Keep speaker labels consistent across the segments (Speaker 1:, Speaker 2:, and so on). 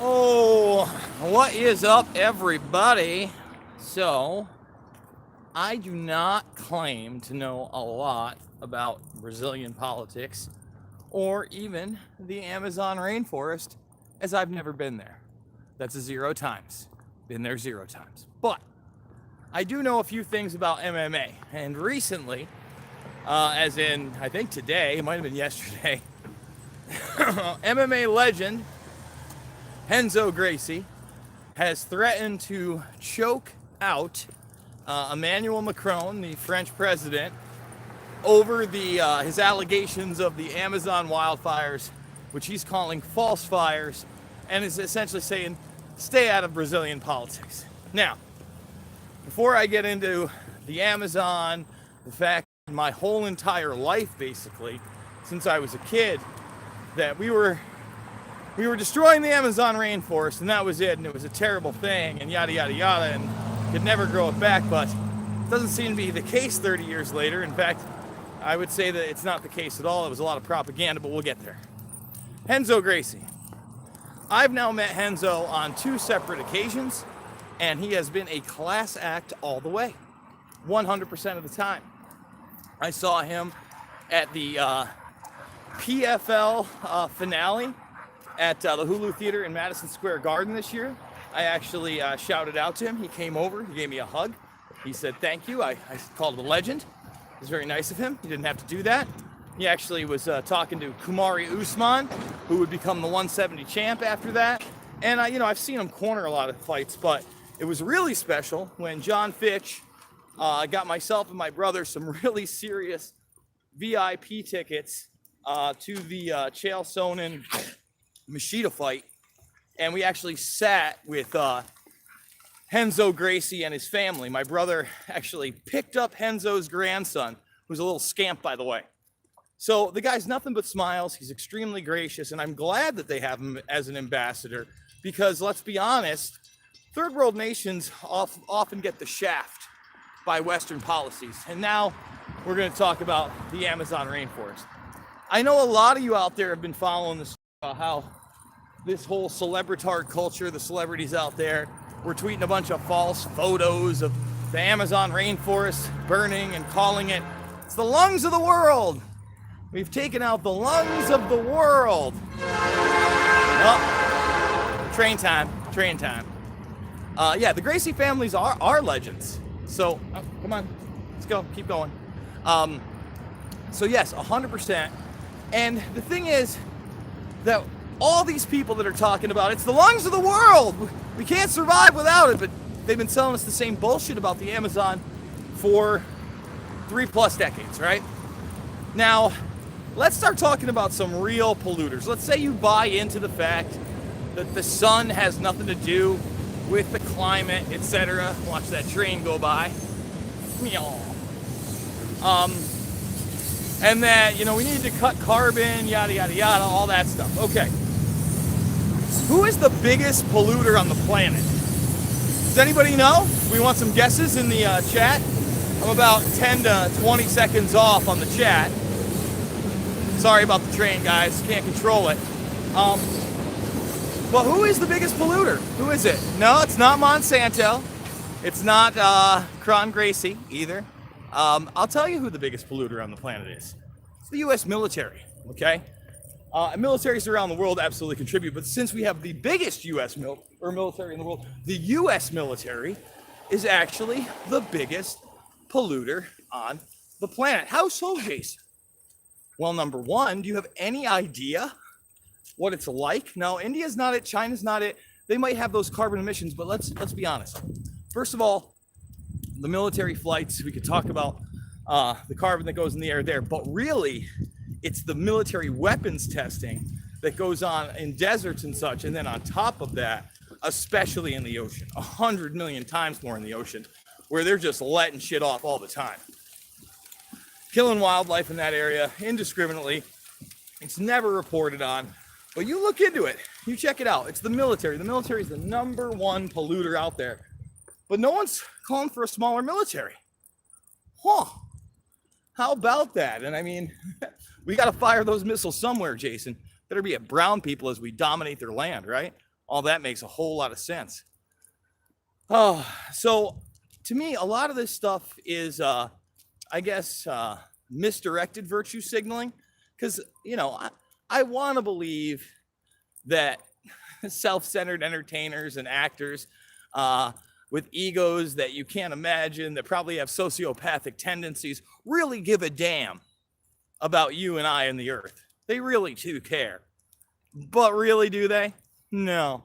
Speaker 1: Oh, what is up, everybody? So, I do not claim to know a lot about Brazilian politics or even the Amazon rainforest, as I've never been there. That's a 0 times. Been there 0 times. But I do know a few things about MMA, and recently, as in, I think today, it might have been yesterday, MMA legend Renzo Gracie has threatened to choke out Emmanuel Macron, the French president, over his allegations of the Amazon wildfires, which he's calling false fires, and is essentially saying, stay out of Brazilian politics. Now, before I get into the Amazon, the fact that my whole entire life, basically, since I was a kid, that we were destroying the Amazon rainforest, and that was it, and it was a terrible thing, and yada, yada, yada, and could never grow it back, but it doesn't seem to be the case 30 years later. In fact, I would say that it's not the case at all. It was a lot of propaganda, but we'll get there. Renzo Gracie. I've now met Renzo on 2 separate occasions, and he has been a class act all the way, 100% of the time. I saw him at the PFL finale at the Hulu Theater in Madison Square Garden this year. I actually shouted out to him. He came over, he gave me a hug. He said thank you. I called him a legend. It was very nice of him. He didn't have to do that. He actually was talking to Kumari Usman, who would become the 170 champ after that. And I've seen him corner a lot of fights, but it was really special when John Fitch got myself and my brother some really serious VIP tickets to the Chael Sonnen Machida fight, and we actually sat with Renzo Gracie and his family. My brother actually picked up Renzo's grandson, who's a little scamp, by the way. So the guy's nothing but smiles. He's extremely gracious, and I'm glad that they have him as an ambassador because, let's be honest, third world nations often get the shaft by Western policies. And now we're going to talk about the Amazon rainforest. I know a lot of you out there have been following this, how this whole celebritard culture, the celebrities out there, were tweeting a bunch of false photos of the Amazon rainforest burning and calling it's the lungs of the world. We've taken out the lungs of the world. Well, train time. Yeah, the Gracie families are legends. So, come on, let's go, keep going. So yes, 100%. And the thing is that all these people that are talking about it's the lungs of the world, we can't survive without it, but they've been selling us the same bullshit about the Amazon for 3+ decades, right? Now, let's start talking about some real polluters. Let's say you buy into the fact that the sun has nothing to do with the climate, etc. Watch that train go by. And that, we need to cut carbon, yada, yada, yada, all that stuff. Okay. Who is the biggest polluter on the planet? Does anybody know? We want some guesses in the chat. I'm about 10 to 20 seconds off on the chat. Sorry about the train, guys. Can't control it. But who is the biggest polluter? Who is it? No, it's not Monsanto. It's not Gracie either. I'll tell you who the biggest polluter on the planet is. It's the U.S. military, okay? Militaries around the world absolutely contribute, but since we have the biggest U.S. military in the world, the U.S. military is actually the biggest polluter on the planet. How so, Jason? Well, number one, do you have any idea what it's like? No, India's not it, China's not it. They might have those carbon emissions, but let's be honest. First of all, the military flights, we could talk about the carbon that goes in the air there, but really, it's the military weapons testing that goes on in deserts and such, and then on top of that, especially in the ocean, 100 million times more in the ocean, where they're just letting shit off all the time. Killing wildlife in that area indiscriminately. It's never reported on, but you look into it, you check it out. It's the military. The military is the #1 polluter out there, but no one's calling for a smaller military. Huh? How about that? And I mean, we got to fire those missiles somewhere, Jason. Better be at brown people as we dominate their land, right? all that makes a whole lot of sense. Oh, so to me, a lot of this stuff is, I guess, misdirected virtue signaling. Because, I want to believe that self-centered entertainers and actors with egos that you can't imagine, that probably have sociopathic tendencies, really give a damn about you and I and the earth. They really do care. But really, do they? No.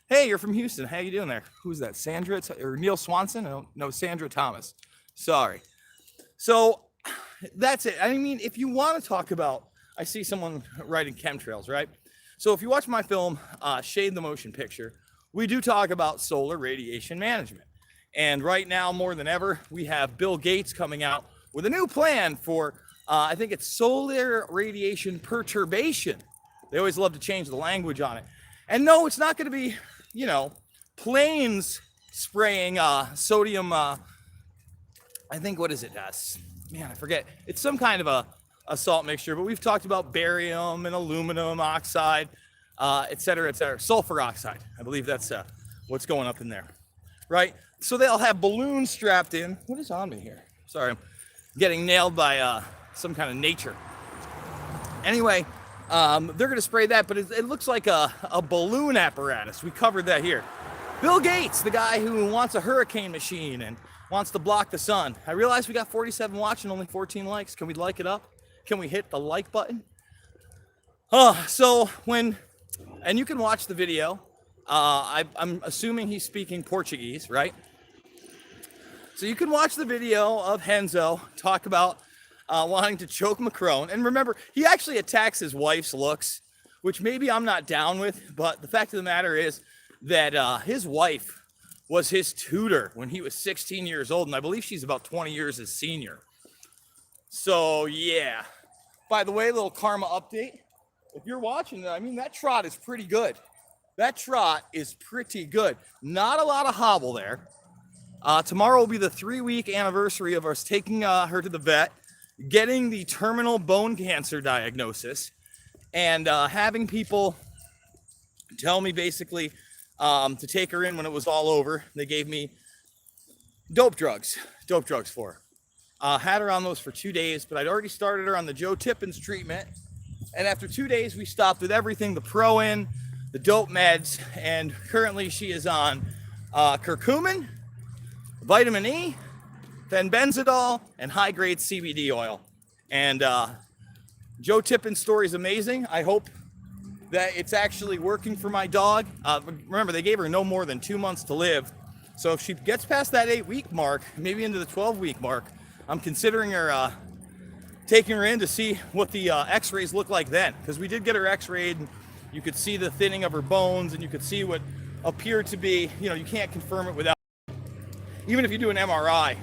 Speaker 1: Hey, you're from Houston. How you doing there? Who's that? Sandra or Neil Swanson? No, Sandra Thomas. Sorry. So that's it. I mean, if you want to talk about, I see someone writing chemtrails, right? So if you watch my film, Shade the Motion Picture, we do talk about solar radiation management. And right now, more than ever, we have Bill Gates coming out with a new plan for, I think it's solar radiation perturbation. They always love to change the language on it. And no, it's not going to be, planes spraying sodium, I think, what is it? Man, I forget. It's some kind of a salt mixture, but we've talked about barium and aluminum oxide, et cetera, et cetera. Sulfur oxide. I believe that's what's going up in there, right? So they'll have balloons strapped in. What is on me here? Sorry, I'm getting nailed by some kind of nature. Anyway, they're going to spray that, but it looks like a balloon apparatus. We covered that here. Bill Gates, the guy who wants a hurricane machine and wants to block the sun. I realize we got 47 watching, only 14 likes. Can we like it up? Can we hit the like button? And you can watch the video. I'm assuming he's speaking Portuguese, right? So you can watch the video of Renzo talk about wanting to choke Macron. And remember, he actually attacks his wife's looks, which maybe I'm not down with. But the fact of the matter is that his wife was his tutor when he was 16 years old. And I believe she's about 20 years his senior. So, yeah. By the way, little karma update. If you're watching, I mean, that trot is pretty good. That trot is pretty good. Not a lot of hobble there. Tomorrow will be the 3-week anniversary of us taking her to the vet, getting the terminal bone cancer diagnosis, and having people tell me basically to take her in when it was all over. They gave me dope drugs for her. Had her on those for 2 days, but I'd already started her on the Joe Tippins treatment. And after 2 days, we stopped with everything, the Pro-In, the dope meds, and currently she is on curcumin, vitamin E, fenbenzidol, and high-grade CBD oil. And Joe Tippins' story is amazing. I hope that it's actually working for my dog. Remember, they gave her no more than 2 months to live. So if she gets past that 8-week mark, maybe into the 12-week mark, I'm considering her taking her in to see what the x-rays look like then. Because we did get her x-rayed, and you could see the thinning of her bones, and you could see what appeared to be, you can't confirm it without, even if you do an MRI,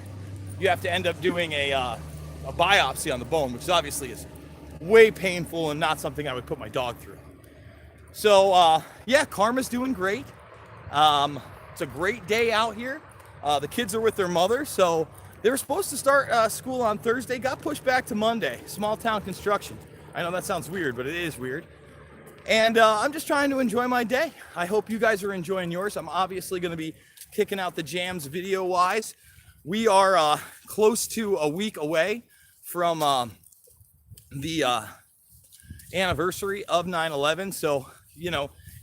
Speaker 1: you have to end up doing a biopsy on the bone, which obviously is way painful and not something I would put my dog through. So, yeah, Karma's doing great. It's a great day out here. The kids are with their mother, so they were supposed to start school on Thursday, got pushed back to Monday. Small town construction. I know that sounds weird, but it is weird. And I'm just trying to enjoy my day. I hope you guys are enjoying yours. I'm obviously going to be kicking out the jams video-wise. We are close to a week away from the anniversary of 9/11. So,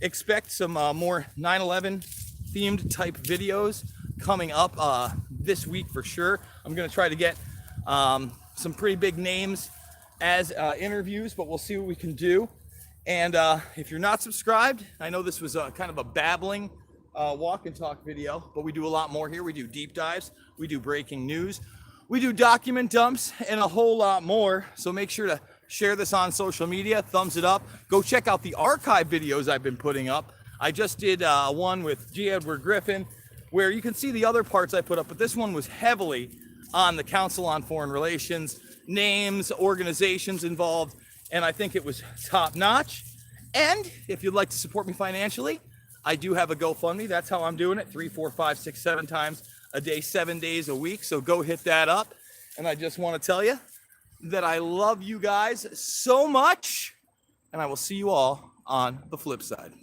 Speaker 1: expect some more 9/11 themed type videos coming up this week for sure. I'm going to try to get some pretty big names as interviews, but we'll see what we can do. And if you're not subscribed, I know this was kind of a babbling walk and talk video, but we do a lot more here. We do deep dives, we do breaking news, we do document dumps, and a whole lot more. So make sure to share this on social media, thumbs it up. Go check out the archive videos I've been putting up. I just did one with G. Edward Griffin, where you can see the other parts I put up, but this one was heavily on the Council on Foreign Relations, names, organizations involved, and I think it was top notch. And if you'd like to support me financially, I do have a GoFundMe. That's how I'm doing it, 3, 4, 5, 6, 7 times a day, 7 days a week. So go hit that up. And I just want to tell you that I love you guys so much, and I will see you all on the flip side.